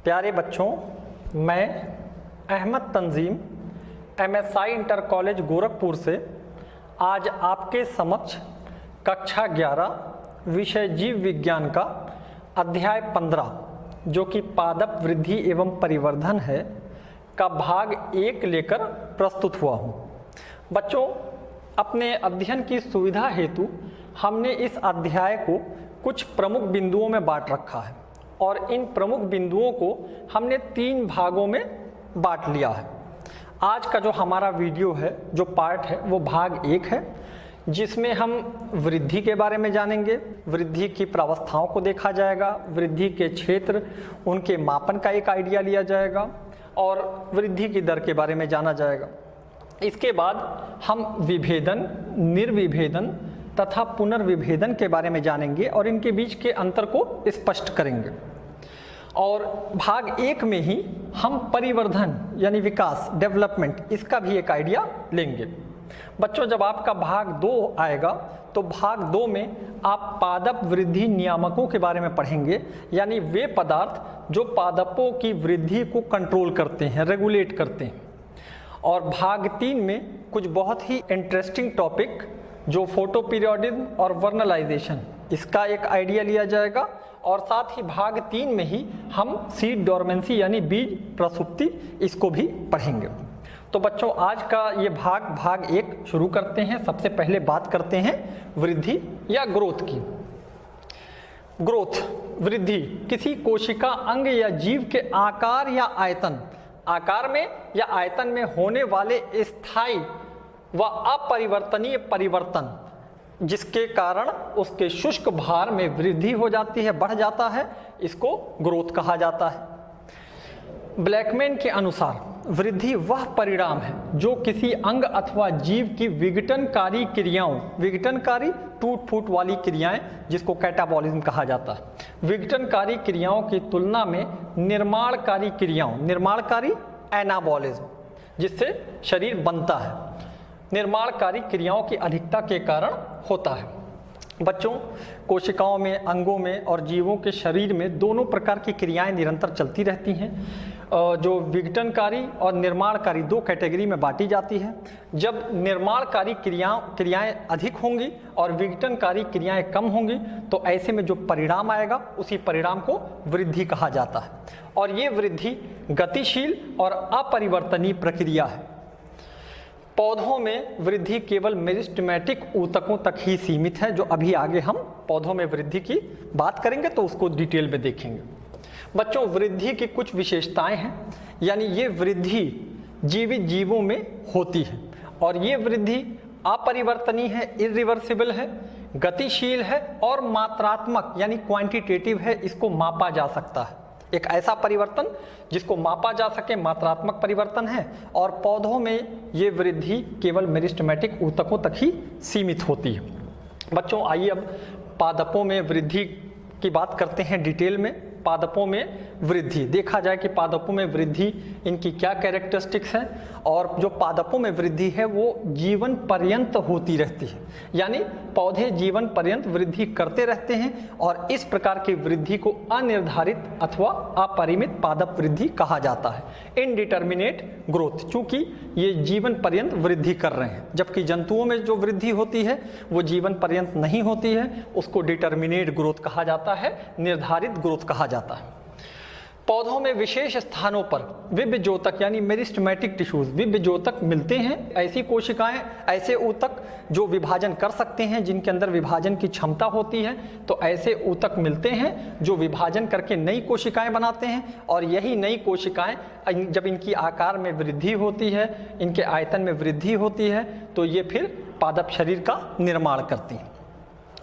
प्यारे बच्चों, मैं अहमद तंजीम MSI इंटर कॉलेज गोरखपुर से आज आपके समक्ष कक्षा 11 विषय जीव विज्ञान का अध्याय 15 जो कि पादप वृद्धि एवं परिवर्धन है का भाग 1 लेकर प्रस्तुत हुआ हूँ। बच्चों, अपने अध्ययन की सुविधा हेतु हमने इस अध्याय को कुछ प्रमुख बिंदुओं में बांट रखा है और इन प्रमुख बिंदुओं को हमने 3 भागों में बांट लिया है। आज का जो हमारा वीडियो है, जो पार्ट है, वो भाग 1 है, जिसमें हम वृद्धि के बारे में जानेंगे। वृद्धि की प्रावस्थाओं को देखा जाएगा, वृद्धि के क्षेत्र, उनके मापन का एक आइडिया लिया जाएगा और वृद्धि की दर के बारे में जाना जाएगा। इसके बाद हम विभेदन, निर्विभेदन तथा पुनर्विभेदन के बारे में जानेंगे और इनके बीच के अंतर को स्पष्ट करेंगे। और भाग 1 में ही हम परिवर्धन यानी विकास, डेवलपमेंट, इसका भी एक आइडिया लेंगे। बच्चों, जब आपका भाग 2 आएगा तो भाग 2 में आप पादप वृद्धि नियामकों के बारे में पढ़ेंगे, यानी वे पदार्थ जो पादपों की वृद्धि को कंट्रोल करते हैं, रेगुलेट करते हैं। और भाग 3 में कुछ बहुत ही इंटरेस्टिंग टॉपिक जो फोटोपीरियोडिज्म और वर्नलाइजेशन, इसका एक आइडिया लिया जाएगा। और साथ ही भाग 3 में ही हम सीड डोरमेंसी यानी बीज प्रसुप्ति, इसको भी पढ़ेंगे। तो बच्चों, आज का ये भाग 1 शुरू करते हैं। सबसे पहले बात करते हैं वृद्धि या ग्रोथ की। ग्रोथ, वृद्धि किसी कोशिका, अंग या जीव के आकार या आकार में या आयतन में होने वाले स्थायी व अपरिवर्तनीय परिवर्तन, जिसके कारण उसके शुष्क भार में वृद्धि हो जाती है, बढ़ जाता है, इसको ग्रोथ कहा जाता है। ब्लैकमैन के अनुसार वृद्धि वह परिणाम है जो किसी अंग अथवा जीव की विघटनकारी क्रियाओं, विघटनकारी टूट फूट वाली क्रियाएं, जिसको कैटाबॉलिज्म कहा जाता है, विघटनकारी क्रियाओं की तुलना में निर्माणकारी क्रियाओं, निर्माणकारी एनाबॉलिज्म, जिससे शरीर बनता है, निर्माणकारी क्रियाओं की अधिकता के कारण होता है। बच्चों, कोशिकाओं में, अंगों में और जीवों के शरीर में दोनों प्रकार की क्रियाएं निरंतर चलती रहती हैं, जो विघटनकारी और निर्माणकारी 2 कैटेगरी में बांटी जाती है। जब निर्माणकारी क्रियाएं अधिक होंगी और विघटनकारी क्रियाएं कम होंगी तो ऐसे में जो परिणाम आएगा उसी परिणाम को वृद्धि कहा जाता है। और ये वृद्धि गतिशील और अपरिवर्तनीय प्रक्रिया है। पौधों में वृद्धि केवल मेरिस्टेमेटिक ऊतकों तक ही सीमित है, जो अभी आगे हम पौधों में वृद्धि की बात करेंगे तो उसको डिटेल में देखेंगे। बच्चों, वृद्धि की कुछ विशेषताएं हैं, यानी ये वृद्धि जीवित जीवों में होती है और ये वृद्धि अपरिवर्तनीय है, इरिवर्सिबल है, गतिशील है और मात्रात्मक यानी क्वांटिटेटिव है, इसको मापा जा सकता है। एक ऐसा परिवर्तन जिसको मापा जा सके, मात्रात्मक परिवर्तन है। और पौधों में ये वृद्धि केवल मेरिस्टेमेटिक ऊतकों तक ही सीमित होती है। बच्चों, आइए अब पादपों में वृद्धि की बात करते हैं डिटेल में। पादपों में वृद्धि देखा जाए कि पादपों में वृद्धि, इनकी क्या कैरेक्टरिस्टिक्स हैं। और जो पादपों में वृद्धि है वो जीवन पर्यंत होती रहती है, यानी पौधे जीवन पर्यंत वृद्धि करते रहते हैं और इस प्रकार की वृद्धि को अनिर्धारित अथवा अपरिमित पादप वृद्धि कहा जाता है। इनडिटर्मिनेट ग्रोथ, चूंकि ये जीवन पर्यंत वृद्धि कर रहे हैं, जबकि जंतुओं में जो वृद्धि होती है वो जीवन पर्यंत नहीं होती है, उसको डिटर्मिनेट ग्रोथ कहा जाता है, निर्धारित ग्रोथ कहा जाता है। पौधों में विशेष स्थानों पर विभ्योतक यानी मेरिस्टेमेटिक टिश्यूज, विभ्योतक मिलते हैं। ऐसी कोशिकाएं, ऐसे ऊतक जो विभाजन कर सकते हैं, जिनके अंदर विभाजन की क्षमता होती है, तो ऐसे ऊतक मिलते हैं जो विभाजन करके नई कोशिकाएं बनाते हैं। और यही नई कोशिकाएं जब इनकी आकार में वृद्धि होती है, इनके आयतन में वृद्धि होती है, तो ये फिर पादप शरीर का निर्माण करती हैं।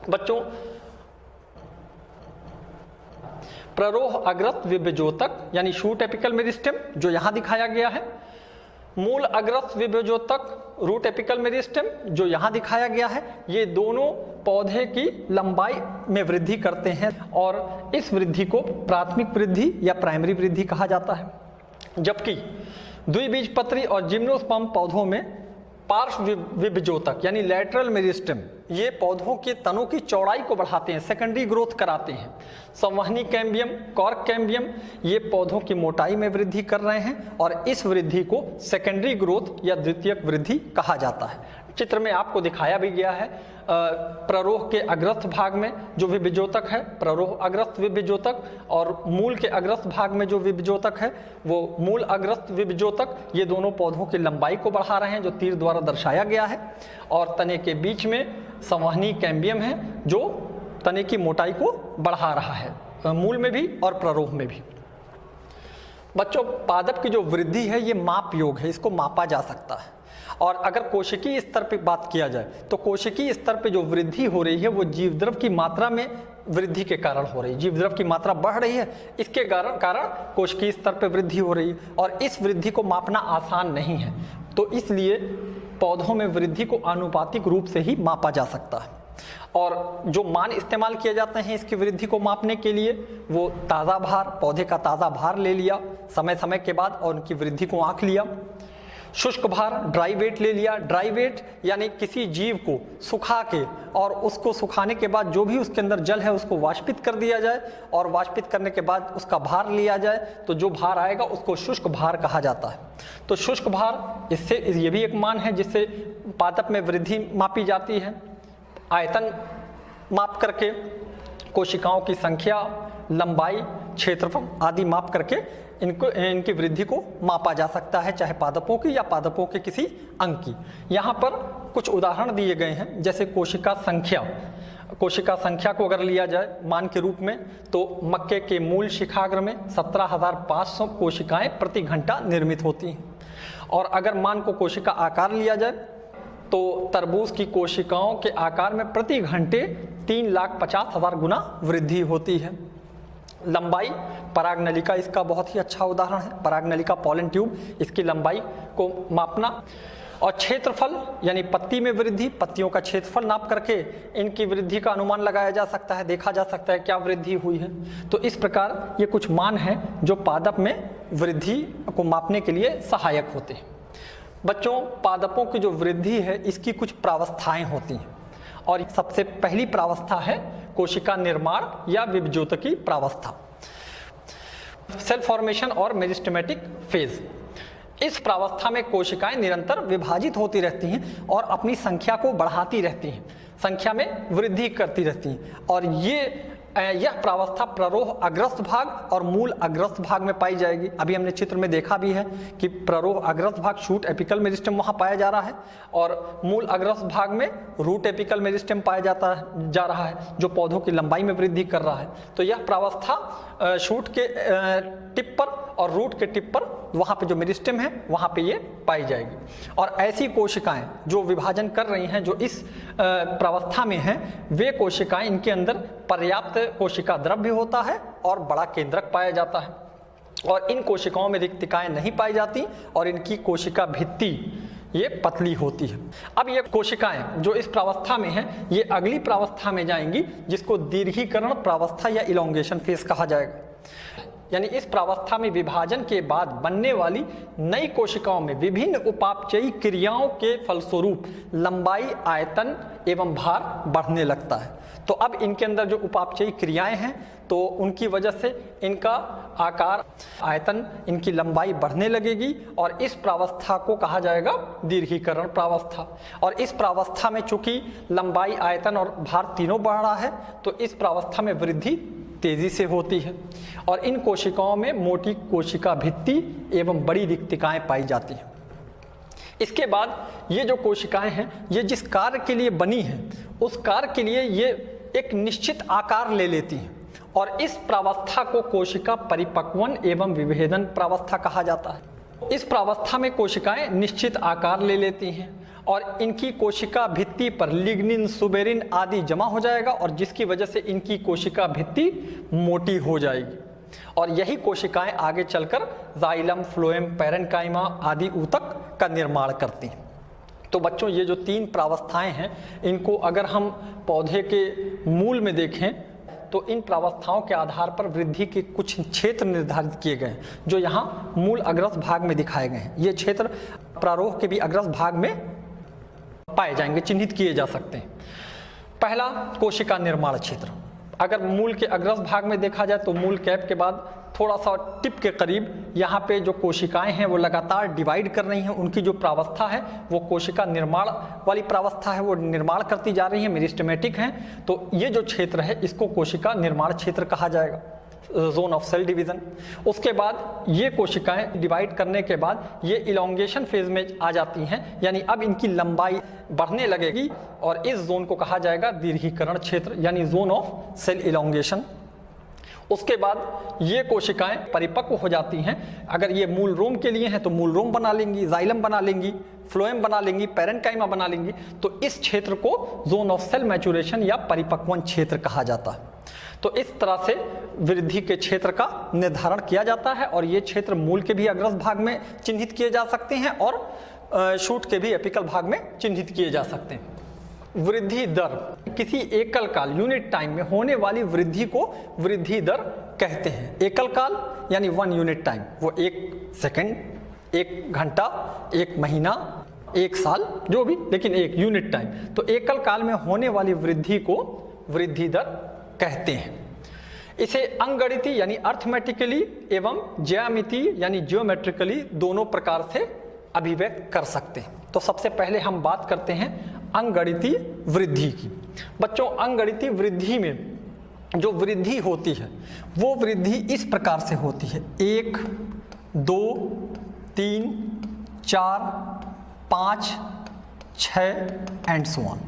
बच्चों, प्ररोह अग्रत विभ्योतक यानी शूट एपिकल मेरिस्टेम, जो यहाँ दिखाया गया है। मूल अग्रत विभ्योतक, रूट एपिकल मेरिस्टेम, जो यहाँ दिखाया गया है। ये दोनों पौधे की लंबाई में वृद्धि करते हैं और इस वृद्धि को प्राथमिक वृद्धि या प्राइमरी वृद्धि कहा जाता है। जबकि द्विबीजपत्री और जिम्नोस्पर्म पौधों में पार्श्व विभजोतक यानी लैटरल मेरिस्टेम, ये पौधों के तनों की चौड़ाई को बढ़ाते हैं, सेकेंडरी ग्रोथ कराते हैं। संवहनी कैम्बियम, कॉर्क कैम्बियम, ये पौधों की मोटाई में वृद्धि कर रहे हैं और इस वृद्धि को सेकेंडरी ग्रोथ या द्वितीयक वृद्धि कहा जाता है। चित्र में आपको दिखाया भी गया है प्ररोह के अग्रस्थ भाग में जो विभजोतक है, प्ररोह अग्रस्थ विभजोतक, और मूल के अग्रस्थ भाग में जो विभजोतक है वो मूल अग्रस्थ विभजोतक, ये दोनों पौधों की लंबाई को बढ़ा रहे हैं जो तीर द्वारा दर्शाया गया है। और तने के बीच में संवहनी कैम्बियम है जो तने की मोटाई को बढ़ा रहा है, मूल में भी और प्ररोह में भी। बच्चों, पादप की जो वृद्धि है ये माप योग है, इसको मापा जा सकता है। और अगर कोशिकीय स्तर पे बात किया जाए तो कोशिकीय स्तर पे जो वृद्धि हो रही है वो जीवद्रव की मात्रा में वृद्धि के कारण हो रही है। जीवद्रव की मात्रा बढ़ रही है, इसके कारण कोशिकीय स्तर पे वृद्धि हो रही है और इस वृद्धि को मापना आसान नहीं है, तो इसलिए पौधों में वृद्धि को आनुपातिक रूप से ही मापा जा सकता है। और जो मान इस्तेमाल किए जाते हैं इसकी वृद्धि को मापने के लिए वो ताज़ा भार, पौधे का ताज़ा भार ले लिया समय समय के बाद और उनकी वृद्धि को आंक लिया। शुष्क भार, ड्राई वेट ले लिया। ड्राई वेट यानी किसी जीव को सुखा के और उसको सुखाने के बाद जो भी उसके अंदर जल है उसको वाष्पित कर दिया जाए और वाष्पित करने के बाद उसका भार लिया जाए, तो जो भार आएगा उसको शुष्क भार कहा जाता है। तो शुष्क भार, इससे ये भी एक मान है जिससे पादप में वृद्धि मापी जाती है। आयतन माप करके कोशिकाओं की संख्या, लंबाई, क्षेत्रफल आदि माप करके इनकी वृद्धि को मापा जा सकता है, चाहे पादपों की या पादपों के किसी अंग की। यहाँ पर कुछ उदाहरण दिए गए हैं, जैसे कोशिका संख्या। कोशिका संख्या को अगर लिया जाए मान के रूप में तो मक्के के मूल शिखाग्र में 17,500 कोशिकाएं प्रति घंटा निर्मित होती हैं। और अगर मान को कोशिका आकार लिया जाए तो तरबूज की कोशिकाओं के आकार में प्रति घंटे 3,50,000 गुना वृद्धि होती है। लंबाई, परागनलिका इसका बहुत ही अच्छा उदाहरण है। परागनलिका, पॉलन ट्यूब, इसकी लंबाई को मापना। और क्षेत्रफल यानी पत्ती में वृद्धि, पत्तियों का क्षेत्रफल नाप करके इनकी वृद्धि का अनुमान लगाया जा सकता है, देखा जा सकता है क्या वृद्धि हुई है। तो इस प्रकार ये कुछ मान हैं जो पादप में वृद्धि को मापने के लिए सहायक होते हैं। बच्चों, पादपों की जो वृद्धि है इसकी कुछ प्रावस्थाएं होती हैं और सबसे पहली प्रावस्था है कोशिका निर्माण या विभजोतकी प्रावस्था, सेल फॉर्मेशन और मेरिस्टेमेटिक फेज। इस प्रावस्था में कोशिकाएं निरंतर विभाजित होती रहती हैं और अपनी संख्या को बढ़ाती रहती हैं, संख्या में वृद्धि करती रहती हैं। और यह प्रावस्था प्ररोह अग्रस्थ भाग और मूल अग्रस्थ भाग में पाई जाएगी। अभी हमने चित्र में देखा भी है कि प्ररोह अग्रस्थ भाग शूट एपिकल मेरिस्टेम वहाँ पाया जा रहा है और मूल अग्रस्थ भाग में रूट एपिकल मेरिस्टेम पाया जा रहा है जो पौधों की लंबाई में वृद्धि कर रहा है। तो यह प्रावस्था शूट के टिप पर और रूट के टिप पर वहाँ पे जो मेरिस्टेम है वहाँ पे ये पाई जाएगी। और ऐसी कोशिकाएं जो विभाजन कर रही हैं, जो इस प्रावस्था में हैं, वे कोशिकाएं, इनके अंदर पर्याप्त कोशिका द्रव्य होता है और बड़ा केंद्रक पाया जाता है और इन कोशिकाओं में रिक्तिकाएं नहीं पाई जाती और इनकी कोशिका भित्ति ये पतली होती है। अब ये कोशिकाएं जो इस प्रावस्था में हैं ये अगली प्रावस्था में जाएंगी जिसको दीर्घीकरण प्रावस्था या इलोंगेशन फेज कहा जाएगा। यानी इस प्रावस्था में विभाजन के बाद बनने वाली नई कोशिकाओं में विभिन्न उपापचयी क्रियाओं के फलस्वरूप लंबाई, आयतन एवं भार बढ़ने लगता है। तो अब इनके अंदर जो उपापचयी क्रियाएं हैं तो उनकी वजह से इनका आकार, आयतन, इनकी लंबाई बढ़ने लगेगी और इस प्रावस्था को कहा जाएगा दीर्घीकरण प्रावस्था। और इस प्रावस्था में चूंकि लंबाई, आयतन और भार तीनों बढ़ रहा है तो इस प्रावस्था में वृद्धि तेजी से होती है और इन कोशिकाओं में मोटी कोशिका भित्ति एवं बड़ी रिक्तिकाएं पाई जाती हैं। इसके बाद ये जो कोशिकाएं हैं ये जिस कार्य के लिए बनी हैं उस कार्य के लिए ये एक निश्चित आकार ले लेती हैं और इस प्रावस्था को कोशिका परिपक्वन एवं विभेदन प्रावस्था कहा जाता है। इस प्रावस्था में कोशिकाएं निश्चित आकार ले लेती हैं और इनकी कोशिका भित्ति पर लिग्निन, सुबेरिन आदि जमा हो जाएगा और जिसकी वजह से इनकी कोशिका भित्ति मोटी हो जाएगी और यही कोशिकाएं आगे चलकर जाइलम, फ्लोएम, पैरेन्काइमा आदि ऊतक का निर्माण करती हैं। तो बच्चों, ये जो तीन प्रावस्थाएं हैं इनको अगर हम पौधे के मूल में देखें तो इन प्रावस्थाओं के आधार पर वृद्धि के कुछ क्षेत्र निर्धारित किए गए हैं जो यहाँ मूल अग्रस्थ भाग में दिखाए गए हैं। ये क्षेत्र प्रारोह के भी अग्रस्थ भाग में पाए जाएंगे, चिन्हित किए जा सकते हैं। पहला, कोशिका निर्माण क्षेत्र। अगर मूल के अग्रज भाग में देखा जाए तो मूल कैप के बाद थोड़ा सा टिप के करीब यहाँ पे जो कोशिकाएं हैं वो लगातार डिवाइड कर रही हैं, उनकी जो प्रावस्था है वो कोशिका निर्माण वाली प्रावस्था है, वो निर्माण करती जा रही है, मेरिस्टेमेटिक हैं। तो ये जो क्षेत्र है इसको कोशिका निर्माण क्षेत्र कहा जाएगा, जोन ऑफ सेल डिवीजन। उसके बाद ये कोशिकाएं डिवाइड करने के बाद ये इलोंगेशन फेज में आ जाती हैं, यानी अब इनकी लंबाई बढ़ने लगेगी और इस जोन को कहा जाएगा दीर्घीकरण क्षेत्र, यानी जोन ऑफ सेल इलोंगेशन। उसके बाद ये कोशिकाएं परिपक्व हो जाती हैं। अगर ये मूल रोम के लिए हैं तो मूल रोम बना लेंगी, जाइलम बना लेंगी, फ्लोएम बना लेंगी, पैरेन्काइमा बना लेंगी। तो इस क्षेत्र को जोन ऑफ सेल मैचुरेशन या परिपक्वन क्षेत्र कहा जाता है। तो इस तरह से वृद्धि के क्षेत्र का निर्धारण किया जाता है और ये क्षेत्र मूल के भी अग्रज भाग में चिन्हित किए जा सकते हैं और शूट के भी एपिकल भाग में चिन्हित किए जा सकते हैं। वृद्धि दर, किसी एकल काल यूनिट टाइम में होने वाली वृद्धि को वृद्धि दर कहते हैं। एकल काल यानी 1 यूनिट टाइम, वो 1 सेकेंड, 1 घंटा, 1 महीना, 1 साल, जो भी, लेकिन 1 यूनिट टाइम। तो एकल काल में होने वाली वृद्धि को वृद्धि दर कहते हैं। इसे अंगगणितीय यानी अर्थमेटिकली एवं ज्यामितीय यानी जियोमेट्रिकली दोनों प्रकार से अभिव्यक्त कर सकते हैं। तो सबसे पहले हम बात करते हैं अंगगणितीय वृद्धि की। बच्चों, अंगगणितीय वृद्धि में जो वृद्धि होती है वो वृद्धि इस प्रकार से होती है: 1, 2, 3, 4, 5, 6 एंड सो ऑन।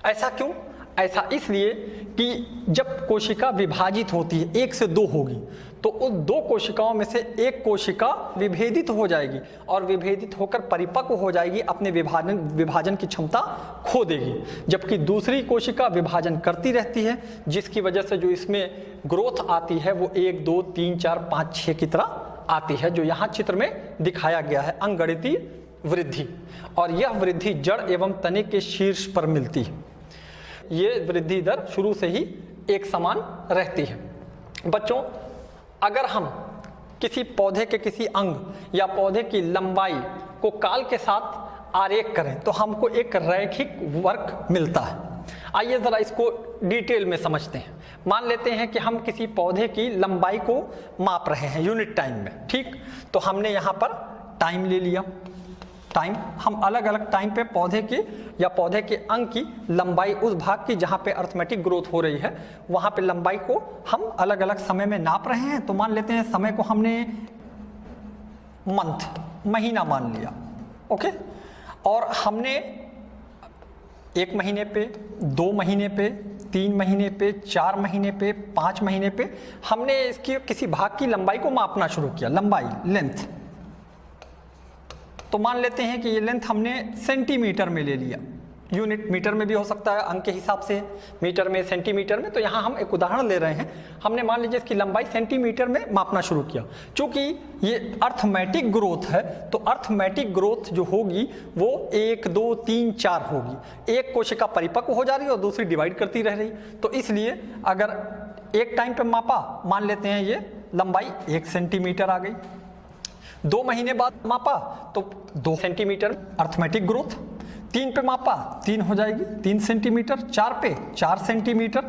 ऐसा क्यों? ऐसा इसलिए कि जब कोशिका विभाजित होती है, 1 से 2 होगी, तो उन 2 कोशिकाओं में से एक कोशिका विभेदित हो जाएगी और विभेदित होकर परिपक्व हो जाएगी, अपने विभाजन की क्षमता खो देगी, जबकि दूसरी कोशिका विभाजन करती रहती है, जिसकी वजह से जो इसमें ग्रोथ आती है वो 1, 2, 3, 4, 5, 6 की तरह आती है, जो यहाँ चित्र में दिखाया गया है, अंगगणितीय वृद्धि। और यह वृद्धि जड़ एवं तने के शीर्ष पर मिलती है। ये वृद्धि दर शुरू से ही एक समान रहती है। बच्चों, अगर हम किसी पौधे के किसी अंग या पौधे की लंबाई को काल के साथ आरेख करें तो हमको एक रैखिक वक्र मिलता है। आइए जरा इसको डिटेल में समझते हैं। मान लेते हैं कि हम किसी पौधे की लंबाई को माप रहे हैं यूनिट टाइम में, ठीक? तो हमने यहाँ पर टाइम ले लिया। टाइम, हम अलग अलग टाइम पे पौधे की या पौधे के अंग की लंबाई, उस भाग की जहाँ पे अर्थमेटिक ग्रोथ हो रही है, वहाँ पे लंबाई को हम अलग अलग समय में नाप रहे हैं। तो मान लेते हैं समय को हमने मंथ, महीना मान लिया, ओके? और हमने 1 महीने पे, 2 महीने पे, 3 महीने पे, 4 महीने पे, 5 महीने पे हमने इसकी किसी भाग की लंबाई को मापना शुरू किया, लंबाई, लेंथ। तो मान लेते हैं कि ये लेंथ हमने सेंटीमीटर में ले लिया। यूनिट मीटर में भी हो सकता है, अंक के हिसाब से, मीटर में, सेंटीमीटर में। तो यहाँ हम एक उदाहरण ले रहे हैं। हमने मान लीजिए इसकी लंबाई सेंटीमीटर में मापना शुरू किया। चूंकि ये अर्थमेटिक ग्रोथ है तो अर्थमेटिक ग्रोथ जो होगी वो 1, 2, 3, 4 होगी। एक कोशिका परिपक्व हो जा रही है और दूसरी डिवाइड करती रह रही। तो इसलिए अगर एक टाइम पे मापा, मान लेते हैं ये लंबाई 1 सेंटीमीटर आ गई। 2 महीने बाद मापा तो 2 सेंटीमीटर अर्थमेटिक ग्रोथ। 3 पे मापा, 3 हो जाएगी, 3 सेंटीमीटर। 4 पे 4 सेंटीमीटर।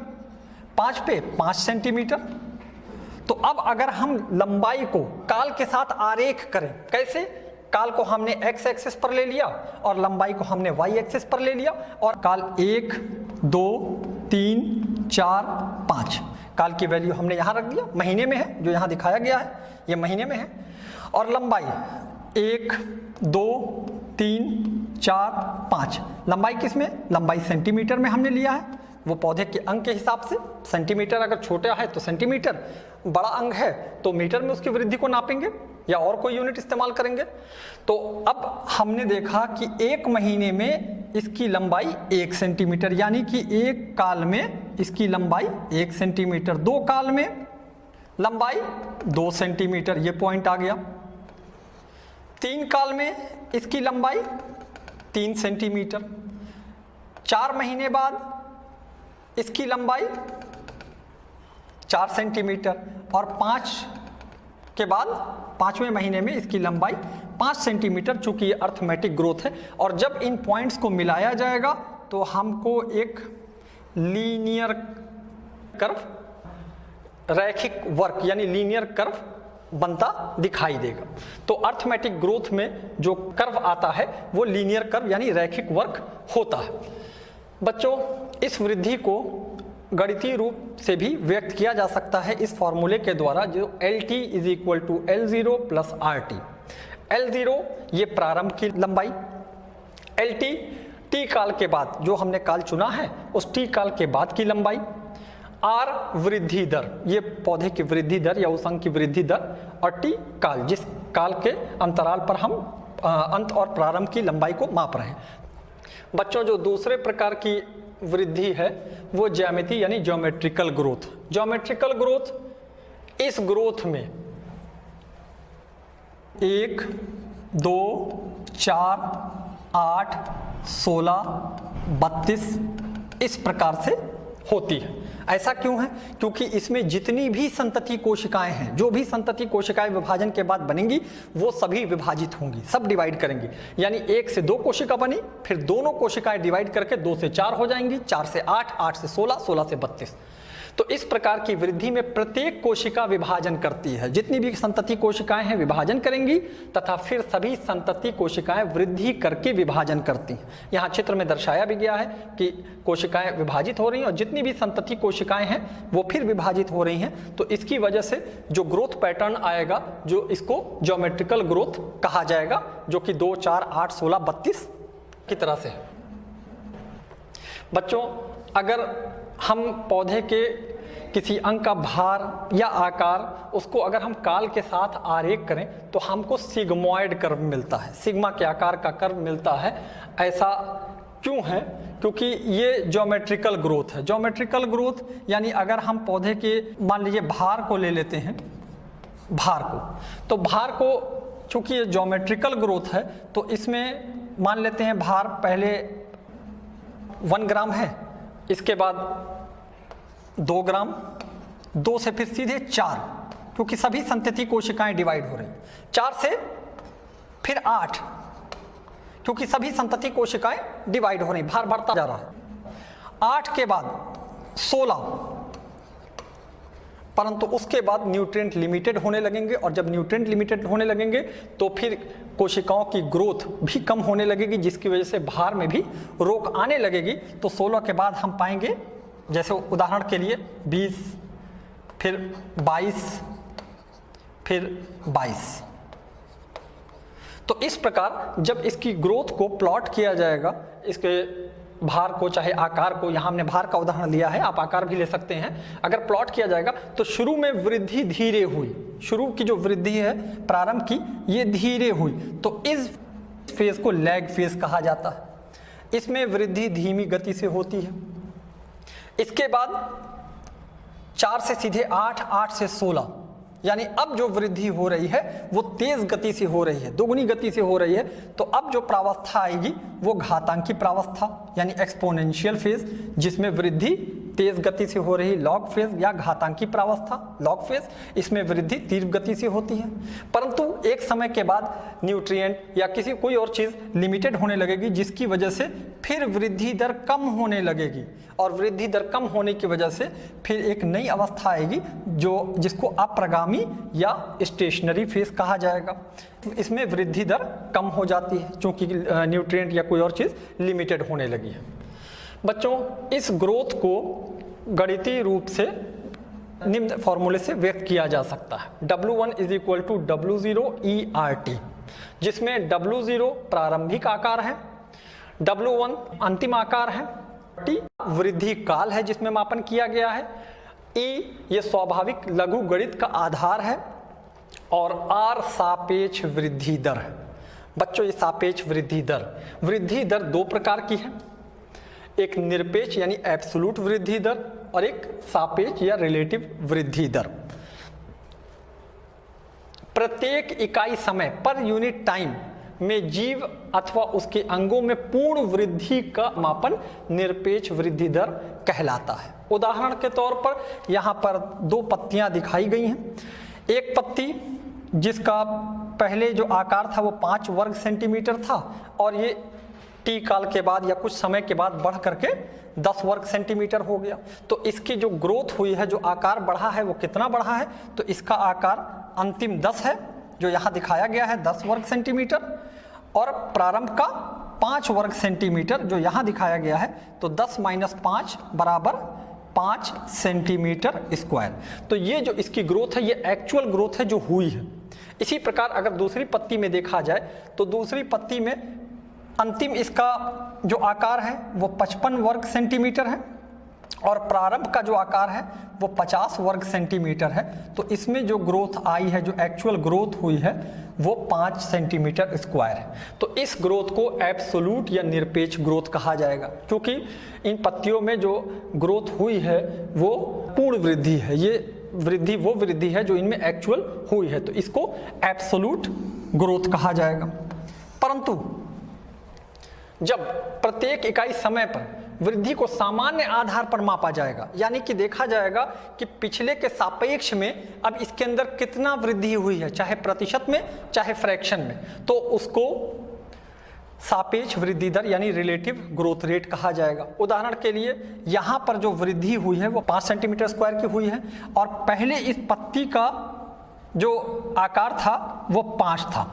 5 पे 5 सेंटीमीटर। तो अब अगर हम लंबाई को काल के साथ आरेख करें, कैसे? काल को हमने x एक्सिस पर ले लिया और लंबाई को हमने y एक्सिस पर ले लिया और काल 1, 2, 3, 4, 5 काल की वैल्यू हमने यहाँ रख दिया। महीने में है, जो यहाँ दिखाया गया है ये महीने में है। और लंबाई 1, 2, 3, 4, 5 लंबाई किस में? लंबाई सेंटीमीटर में हमने लिया है, वो पौधे के अंग के हिसाब से। सेंटीमीटर अगर छोटा है तो सेंटीमीटर, बड़ा अंग है तो मीटर में उसकी वृद्धि को नापेंगे या और कोई यूनिट इस्तेमाल करेंगे। तो अब हमने देखा कि 1 महीने में इसकी लंबाई 1 सेंटीमीटर, यानी कि एक काल में इसकी लंबाई 1 सेंटीमीटर। 2 काल में लंबाई 2 सेंटीमीटर, ये पॉइंट आ गया। 3 काल में इसकी लंबाई 3 सेंटीमीटर। 4 महीने बाद इसकी लंबाई 4 सेंटीमीटर और 5 के बाद 5वें महीने में इसकी लंबाई 5 सेंटीमीटर, चूंकि ये अर्थमेटिक ग्रोथ है। और जब इन पॉइंट्स को मिलाया जाएगा तो हमको एक लीनियर कर्व, रैखिक वर्क यानी लीनियर कर्व बनता दिखाई देगा। तो अर्थमेटिक ग्रोथ में जो कर्व आता है वो लीनियर कर्व यानी रैखिक वर्क होता है। बच्चों, इस वृद्धि को गणितीय रूप से भी व्यक्त किया जा सकता है इस फॉर्मूले के द्वारा, जो LT = L0 + RT। L0 ये प्रारंभ की लंबाई, LT T काल के बाद, जो हमने काल चुना है उस T काल के बाद की लंबाई, R वृद्धि दर, ये पौधे की वृद्धि दर या उस अंग की वृद्धि दर, और T काल, जिस काल के अंतराल पर हम अंत और प्रारंभ की लंबाई को माप रहे हैं। बच्चों, जो दूसरे प्रकार की वृद्धि है वो ज्यामिति यानी ज्योमेट्रिकल ग्रोथ। ज्योमेट्रिकल ग्रोथ, इस ग्रोथ में 1, 2, 4, 8, 16, 32 इस प्रकार से होती है। ऐसा क्यों है? क्योंकि इसमें जितनी भी संतति कोशिकाएं हैं, जो भी संतति कोशिकाएं विभाजन के बाद बनेंगी वो सभी विभाजित होंगी, सब डिवाइड करेंगी। यानी 1 से 2 कोशिका बनी, फिर दोनों कोशिकाएं डिवाइड करके 2 से 4 हो जाएंगी, 4 से 8, 8 से 16, 16 से 32। तो इस प्रकार की वृद्धि में प्रत्येक कोशिका विभाजन करती है। जितनी भी संतति कोशिकाएं हैं विभाजन करेंगी तथा फिर सभी संतति कोशिकाएं वृद्धि करके विभाजन करती हैं। यहाँ चित्र में दर्शाया भी गया है कि कोशिकाएं विभाजित हो रही हैं और जितनी भी संतति कोशिकाएं हैं वो फिर विभाजित हो रही हैं। तो इसकी वजह से जो ग्रोथ पैटर्न आएगा, जो इसको ज्योमेट्रिकल ग्रोथ कहा जाएगा, जो कि 2, 4, 8, 16, 32 की तरह से है। बच्चों, अगर हम पौधे के किसी अंग का भार या आकार, उसको अगर हम काल के साथ आरेख करें तो हमको सिग्मॉइड कर्व मिलता है, सिग्मा के आकार का कर्व मिलता है। ऐसा क्यों है? क्योंकि ये ज्योमेट्रिकल ग्रोथ है। ज्योमेट्रिकल ग्रोथ यानी अगर हम पौधे के मान लीजिए भार को ले लेते हैं, भार को, तो भार को चूंकि ये ज्योमेट्रिकल ग्रोथ है तो इसमें मान लेते हैं भार पहले 1 ग्राम है, इसके बाद 2 ग्राम, 2 से फिर सीधे 4, क्योंकि सभी संतति कोशिकाएं डिवाइड हो रही हैं, 4 से फिर 8, क्योंकि सभी संतति कोशिकाएं डिवाइड हो रही, भार बढ़ता जा रहा है। 8 के बाद 16, परंतु उसके बाद न्यूट्रिएंट लिमिटेड होने लगेंगे, और जब न्यूट्रिएंट लिमिटेड होने लगेंगे तो फिर कोशिकाओं की ग्रोथ भी कम होने लगेगी, जिसकी वजह से भार में भी रोक आने लगेगी। तो 16 के बाद हम पाएंगे, जैसे उदाहरण के लिए 20, फिर 22, फिर 22। तो इस प्रकार जब इसकी ग्रोथ को प्लॉट किया जाएगा, इसके भार को चाहे आकार को, यहाँ हमने भार का उदाहरण लिया है, आप आकार भी ले सकते हैं, अगर प्लॉट किया जाएगा तो शुरू में वृद्धि धीरे हुई, शुरू की जो वृद्धि है प्रारंभ की ये धीरे हुई, तो इस फेज को लैग फेज कहा जाता है। इसमें वृद्धि धीमी गति से होती है। इसके बाद 4 से सीधे 8, 8 से 16, यानी अब जो वृद्धि हो रही है वो तेज गति से हो रही है, दोगुनी गति से हो रही है। तो अब जो प्रावस्था आएगी वो घातांकी प्रावस्था यानी एक्सपोनेंशियल फेज, जिसमें वृद्धि तेज गति से हो रही लॉग फेज, या घातांकी प्रावस्था लॉग फेज, इसमें वृद्धि तीव्र गति से होती है। परंतु एक समय के बाद न्यूट्रिएंट या किसी कोई और चीज लिमिटेड होने लगेगी, जिसकी वजह से फिर वृद्धि दर कम होने लगेगी, और वृद्धि दर कम होने की वजह से फिर एक नई अवस्था आएगी जिसको अप्रगामी या स्टेशनरी फेज कहा जाएगा। इसमें वृद्धि दर कम हो जाती है क्योंकि न्यूट्रिएंट या कोई और चीज लिमिटेड होने लगी है। बच्चों, इस ग्रोथ को गणितीय रूप से निम्न फॉर्मूले से व्यक्त किया जा सकता है। W1 = W0 ERT, जिसमें W0 प्रारंभिक आकार है, W1 अंतिम आकार है, T वृद्धि काल है जिसमें मापन किया गया है, E ये स्वाभाविक लघु गणित का आधार है, और R सापेक्ष वृद्धि दर है। बच्चों, ये सापेक्ष वृद्धि दर 2 प्रकार की है, एक निरपेक्ष यानी एब्सोल्यूट वृद्धि दर और एक सापेक्ष या रिलेटिव वृद्धि दर। प्रत्येक इकाई समय पर यूनिट टाइम में जीव अथवा उसके अंगों में पूर्ण वृद्धि का मापन निरपेक्ष वृद्धि दर कहलाता है। उदाहरण के तौर पर यहाँ पर 2 पत्तियां दिखाई गई हैं। एक पत्ती जिसका पहले जो आकार था वो 5 वर्ग सेंटीमीटर था और ये टी काल के बाद या कुछ समय के बाद बढ़ करके 10 वर्ग सेंटीमीटर हो गया। तो इसकी जो ग्रोथ हुई है, जो आकार बढ़ा है, वो कितना बढ़ा है? तो इसका आकार अंतिम 10 है, जो यहाँ दिखाया गया है 10 वर्ग सेंटीमीटर, और प्रारंभ का 5 वर्ग सेंटीमीटर जो यहाँ दिखाया गया है। तो 10 - 5 बराबर 5 सेंटीमीटर स्क्वायर। तो ये जो इसकी ग्रोथ है, ये एक्चुअल ग्रोथ है जो हुई है। इसी प्रकार अगर दूसरी पत्ती में देखा जाए तो दूसरी पत्ती में अंतिम इसका जो आकार है वो 55 वर्ग सेंटीमीटर है और प्रारंभ का जो आकार है वो 50 वर्ग सेंटीमीटर है। तो इसमें जो ग्रोथ आई है, जो एक्चुअल ग्रोथ हुई है, वो 5 सेंटीमीटर स्क्वायर है। तो इस ग्रोथ को एब्सोल्यूट या निरपेक्ष ग्रोथ कहा जाएगा, क्योंकि इन पत्तियों में जो ग्रोथ हुई है वो पूर्ण वृद्धि है। ये वृद्धि वो वृद्धि है जो इनमें एक्चुअल हुई है, तो इसको एब्सोल्यूट ग्रोथ कहा जाएगा। परंतु जब प्रत्येक इकाई समय पर वृद्धि को सामान्य आधार पर मापा जाएगा, यानी कि देखा जाएगा कि पिछले के सापेक्ष में अब इसके अंदर कितना वृद्धि हुई है, चाहे प्रतिशत में चाहे फ्रैक्शन में, तो उसको सापेक्ष वृद्धि दर यानी रिलेटिव ग्रोथ रेट कहा जाएगा। उदाहरण के लिए यहाँ पर जो वृद्धि हुई है वो 5 सेंटीमीटर स्क्वायर की हुई है और पहले इस पत्ती का जो आकार था वो 5 था।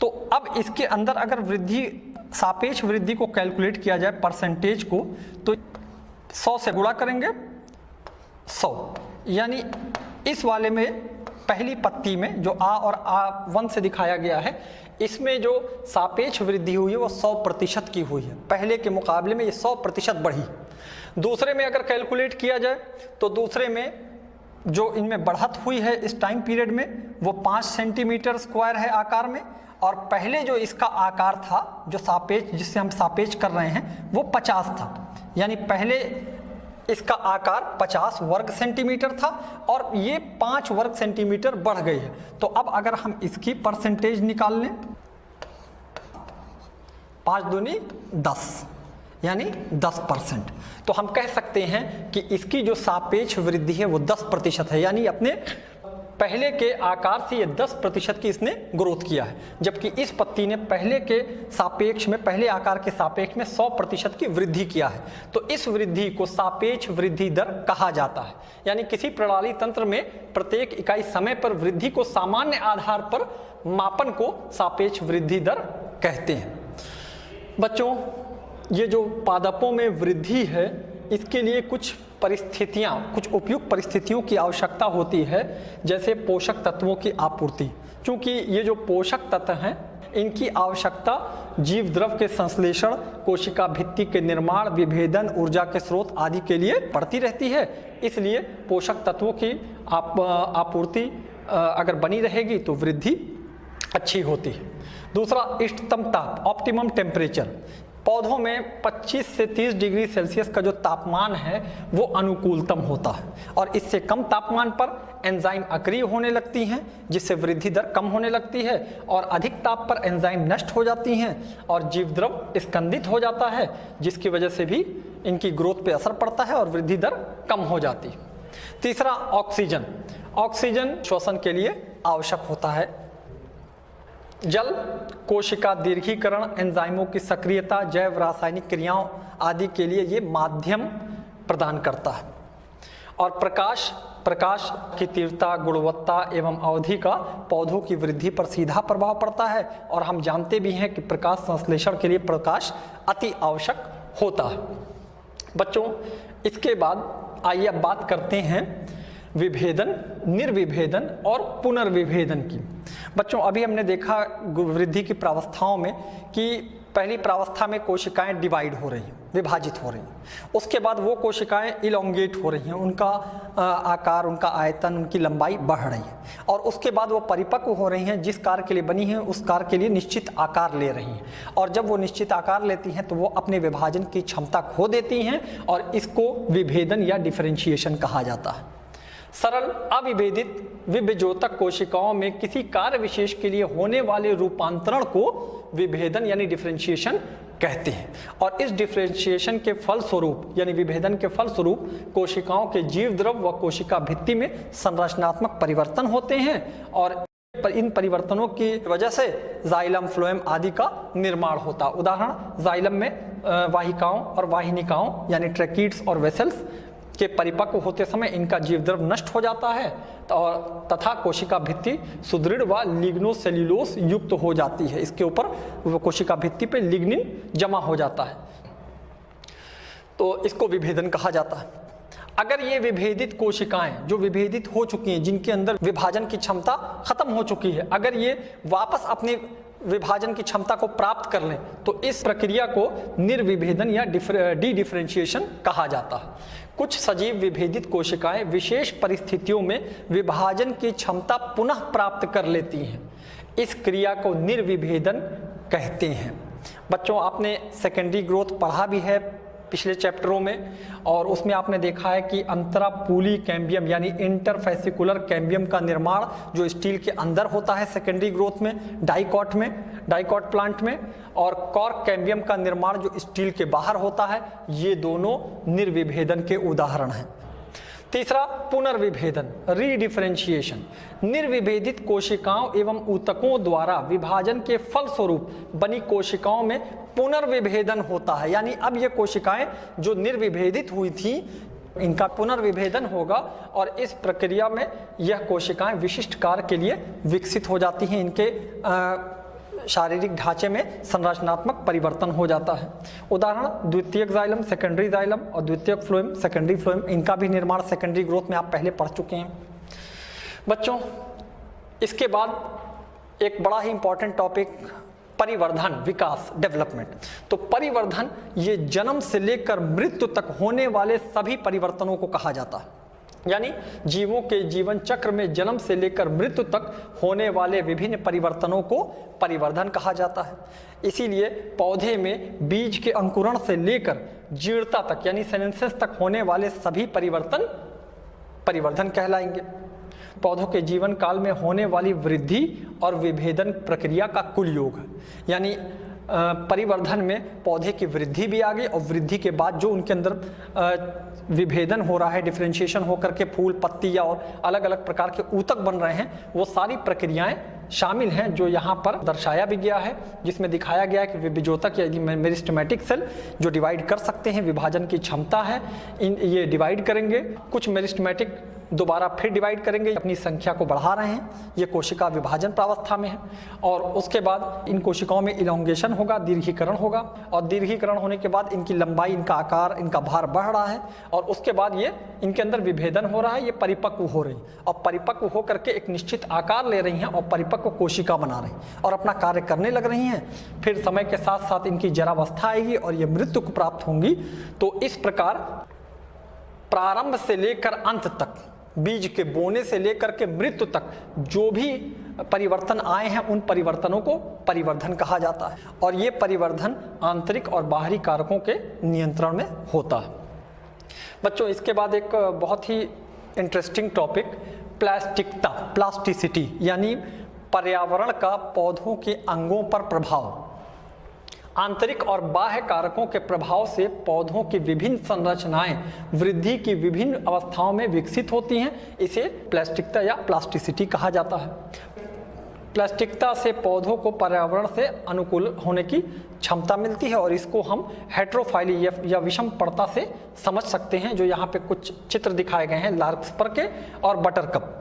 तो अब इसके अंदर अगर वृद्धि, सापेक्ष वृद्धि को कैलकुलेट किया जाए परसेंटेज को, तो 100 से गुणा करेंगे 100, यानी इस वाले में पहली पत्ती में जो आ और A1 से दिखाया गया है, इसमें जो सापेक्ष वृद्धि हुई है वो 100% की हुई है। पहले के मुकाबले में ये 100% बढ़ी। दूसरे में अगर कैलकुलेट किया जाए तो दूसरे में जो इनमें बढ़त हुई है इस टाइम पीरियड में वो 5 सेंटीमीटर स्क्वायर है आकार में, और पहले जो इसका आकार था, जो सापेक्ष, जिससे हम सापेक्ष कर रहे हैं, वो 50 था। यानी पहले इसका आकार 50 वर्ग सेंटीमीटर था और ये 5 वर्ग सेंटीमीटर बढ़ गई है। तो अब अगर हम इसकी परसेंटेज निकाल लें, 5 दूनी 10 यानी 10%, तो हम कह सकते हैं कि इसकी जो सापेक्ष वृद्धि है वो 10% है, यानी अपने पहले के आकार से ये 10% की इसने ग्रोथ किया है, जबकि इस पत्ती ने पहले के सापेक्ष में, पहले आकार के सापेक्ष में 100% की वृद्धि किया है। तो इस वृद्धि को सापेक्ष वृद्धि दर कहा जाता है। यानी किसी प्रणाली तंत्र में प्रत्येक इकाई समय पर वृद्धि को सामान्य आधार पर मापन को सापेक्ष वृद्धि दर कहते हैं। बच्चों, ये जो पादपों में वृद्धि है, इसके लिए कुछ परिस्थितियां, कुछ उपयुक्त परिस्थितियों की आवश्यकता होती है, जैसे पोषक तत्वों की आपूर्ति। क्योंकि ये जो पोषक तत्व हैं, इनकी आवश्यकता जीव द्रव के संश्लेषण, कोशिका भित्ति के निर्माण, विभेदन, ऊर्जा के स्रोत आदि के लिए पड़ती रहती है। इसलिए पोषक तत्वों की आपूर्ति अगर बनी रहेगी तो वृद्धि अच्छी होती है। दूसरा, इष्टतम ताप, ऑप्टिमम टेम्परेचर। पौधों में 25 से 30 डिग्री सेल्सियस का जो तापमान है वो अनुकूलतम होता है, और इससे कम तापमान पर एंजाइम अक्रिय होने लगती हैं, जिससे वृद्धि दर कम होने लगती है, और अधिक ताप पर एंजाइम नष्ट हो जाती हैं और जीवद्रव स्कंदित हो जाता है, जिसकी वजह से भी इनकी ग्रोथ पे असर पड़ता है और वृद्धि दर कम हो जाती है। तीसरा, ऑक्सीजन। ऑक्सीजन श्वसन के लिए आवश्यक होता है। जल, कोशिका दीर्घीकरण, एंजाइमों की सक्रियता, जैव रासायनिक क्रियाओं आदि के लिए ये माध्यम प्रदान करता है। और प्रकाश की तीव्रता, गुणवत्ता एवं अवधि का पौधों की वृद्धि पर सीधा प्रभाव पड़ता है, और हम जानते भी हैं कि प्रकाश संश्लेषण के लिए प्रकाश अति आवश्यक होता है। बच्चों, इसके बाद आइए अब बात करते हैं विभेदन, निर्विभेदन और पुनर्विभेदन की। बच्चों, अभी हमने देखा वृद्धि की प्रावस्थाओं में कि पहली प्रावस्था में कोशिकाएं डिवाइड हो रही हैं, विभाजित हो रही हैं। उसके बाद वो कोशिकाएं इलोंगेट हो रही हैं, उनका आकार, उनका आयतन, उनकी लंबाई बढ़ रही है, और उसके बाद वो परिपक्व हो रही हैं। जिस कार्य के लिए बनी हैं उस कार्य के लिए निश्चित आकार ले रही हैं, और जब वो निश्चित आकार लेती हैं तो वो अपने विभाजन की क्षमता खो देती हैं, और इसको विभेदन या डिफरेंशिएशन कहा जाता है। सरल अविभेदित विभेजोतक कोशिकाओं में किसी कार्य विशेष के लिए होने वाले रूपांतरण को विभेदन यानी डिफरेंशिएशन कहते हैं, और इस डिफरेंशिएशन के फलस्वरूप यानी विभेदन के फलस्वरूप कोशिकाओं के जीव द्रव व कोशिका भित्ति में संरचनात्मक परिवर्तन होते हैं, और पर इन परिवर्तनों की वजह से जाइलम, फ्लोएम आदि का निर्माण होता। उदाहरण, जाइलम में वाहिकाओं और वाहिनिकाओं यानी ट्रैकीड्स और वेसल्स के परिपक्व होते समय इनका जीवद्रव नष्ट हो जाता है और तथा कोशिका भित्ति सुदृढ़ व लिग्नोसेल्यूलोस युक्त हो जाती है। इसके ऊपर कोशिका भित्ति पे लिग्निन जमा हो जाता है, तो इसको विभेदन कहा जाता है। अगर ये विभेदित कोशिकाएं जो विभेदित हो चुकी हैं, जिनके अंदर विभाजन की क्षमता खत्म हो चुकी है, अगर ये वापस अपनी विभाजन की क्षमता को प्राप्त कर लें तो इस प्रक्रिया को निर्विभेदन या डी डिफरेंशिएशन कहा जाता है। कुछ सजीव विभेदित कोशिकाएं विशेष परिस्थितियों में विभाजन की क्षमता पुनः प्राप्त कर लेती हैं। इस क्रिया को निर्विभेदन कहते हैं। बच्चों, आपने सेकेंडरी ग्रोथ पढ़ा भी है पिछले चैप्टरों में, और उसमें आपने देखा है कि अंतरापूली कैम्बियम यानी इंटरफेसिकुलर कैम्बियम का निर्माण जो स्टील के अंदर होता है सेकेंडरी ग्रोथ में, डाइकॉट प्लांट में, और कॉर्क कैम्बियम का निर्माण जो स्टील के बाहर होता है, ये दोनों निर्विभेदन के उदाहरण हैं। तीसरा, पुनर्विभेदन, रीडिफरेंशिएशन। निर्विभेदित कोशिकाओं एवं ऊतकों द्वारा विभाजन के फलस्वरूप बनी कोशिकाओं में पुनर्विभेदन होता है। यानी अब ये कोशिकाएं जो निर्विभेदित हुई थी, इनका पुनर्विभेदन होगा और इस प्रक्रिया में यह कोशिकाएं विशिष्ट कार्य के लिए विकसित हो जाती हैं। इनके शारीरिक ढांचे में संरचनात्मक परिवर्तन हो जाता है। उदाहरण, द्वितीयक जाइलम, सेकेंडरी जाइलम और द्वितीयक फ्लोएम, सेकेंडरी फ्लोएम, इनका भी निर्माण सेकेंडरी ग्रोथ में आप पहले पढ़ चुके हैं। बच्चों, इसके बाद एक बड़ा ही इंपॉर्टेंट टॉपिक, परिवर्धन, विकास, डेवलपमेंट। तो परिवर्धन ये जन्म से लेकर मृत्यु तक होने वाले सभी परिवर्तनों को कहा जाता है। यानी जीवों के जीवन चक्र में जन्म से लेकर मृत्यु तक होने वाले विभिन्न परिवर्तनों को परिवर्धन कहा जाता है। इसीलिए पौधे में बीज के अंकुरण से लेकर जीर्णता तक यानी सेनेंसिस तक होने वाले सभी परिवर्धन कहलाएंगे। पौधों के जीवन काल में होने वाली वृद्धि और विभेदन प्रक्रिया का कुल योग है। यानी परिवर्धन में पौधे की वृद्धि भी आ गई और वृद्धि के बाद जो उनके अंदर विभेदन हो रहा है, डिफरेंशिएशन होकर के फूल, पत्ती या और अलग अलग प्रकार के ऊतक बन रहे हैं, वो सारी प्रक्रियाएं शामिल हैं जो यहाँ पर दर्शाया भी गया है, जिसमें दिखाया गया है कि विभेदोतक या मेरिस्टेमेटिक सेल जो डिवाइड कर सकते हैं, विभाजन की क्षमता है, ये डिवाइड करेंगे। कुछ मेरिस्टेमेटिक दोबारा फिर डिवाइड करेंगे, अपनी संख्या को बढ़ा रहे हैं, ये कोशिका विभाजन प्रावस्था में है। और उसके बाद इन कोशिकाओं में इलोंगेशन होगा, दीर्घीकरण होगा, और दीर्घीकरण होने के बाद इनकी लंबाई, इनका आकार, इनका भार बढ़ रहा है, और उसके बाद ये इनके अंदर विभेदन हो रहा है, ये परिपक्व हो रही और परिपक्व होकर के एक निश्चित आकार ले रही हैं और परिपक्व कोशिका बना रही और अपना कार्य करने लग रही हैं। फिर समय के साथ साथ इनकी जरावस्था आएगी और ये मृत्यु को प्राप्त होंगी। तो इस प्रकार प्रारंभ से लेकर अंत तक, बीज के बोने से लेकर के मृत्यु तक जो भी परिवर्तन आए हैं, उन परिवर्तनों को परिवर्धन कहा जाता है। और ये परिवर्धन आंतरिक और बाहरी कारकों के नियंत्रण में होता है। बच्चों, इसके बाद एक बहुत ही इंटरेस्टिंग टॉपिक, प्लास्टिकता, प्लास्टिसिटी, यानी पर्यावरण का पौधों के अंगों पर प्रभाव। आंतरिक और बाह्य कारकों के प्रभाव से पौधों की विभिन्न संरचनाएं वृद्धि की विभिन्न अवस्थाओं में विकसित होती हैं। इसे प्लास्टिकता या प्लास्टिसिटी कहा जाता है। प्लास्टिकता से पौधों को पर्यावरण से अनुकूल होने की क्षमता मिलती है और इसको हम हेट्रोफाइली या विषमपरता से समझ सकते हैं, जो यहाँ पे कुछ चित्र दिखाए गए हैं लार्कस्पर के और बटरकप।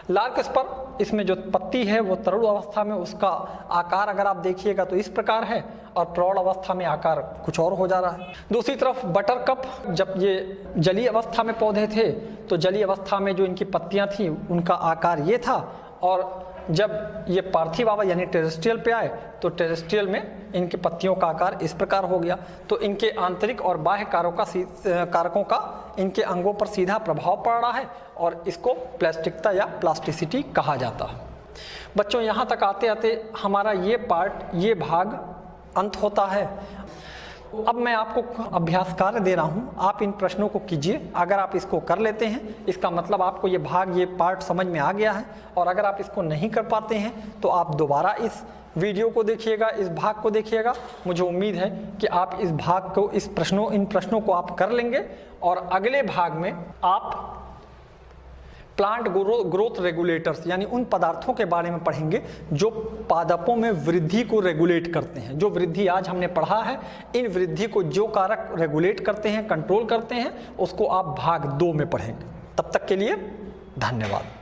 लार्कस्पर, इसमें जो पत्ती है वो तरुण अवस्था में उसका आकार अगर आप देखिएगा तो इस प्रकार है और प्रौढ़ अवस्था में आकार कुछ और हो जा रहा है। दूसरी तरफ बटरकप, जब ये जलीय अवस्था में पौधे थे तो जलीय अवस्था में जो इनकी पत्तियां थी उनका आकार ये था, और जब ये पार्थिव आवा यानी टेरेस्ट्रियल पे आए तो टेरेस्ट्रियल में इनकी पत्तियों का आकार इस प्रकार हो गया। तो इनके आंतरिक और बाह्य कारकों का इनके अंगों पर सीधा प्रभाव पड़ रहा है और इसको प्लास्टिकता या प्लास्टिसिटी कहा जाता है। बच्चों, यहाँ तक आते आते हमारा ये भाग अंत होता है। अब मैं आपको अभ्यास कार्य दे रहा हूँ, आप इन प्रश्नों को कीजिए। अगर आप इसको कर लेते हैं इसका मतलब आपको ये पार्ट समझ में आ गया है, और अगर आप इसको नहीं कर पाते हैं तो आप दोबारा इस वीडियो को देखिएगा, इस भाग को देखिएगा। मुझे उम्मीद है कि आप इस भाग को, इन प्रश्नों को आप कर लेंगे और अगले भाग में आप प्लांट ग्रोथ रेगुलेटर्स यानी उन पदार्थों के बारे में पढ़ेंगे जो पादपों में वृद्धि को रेगुलेट करते हैं। जो वृद्धि आज हमने पढ़ा है, इन वृद्धि को जो कारक रेगुलेट करते हैं, कंट्रोल करते हैं, उसको आप भाग 2 में पढ़ेंगे। तब तक के लिए धन्यवाद।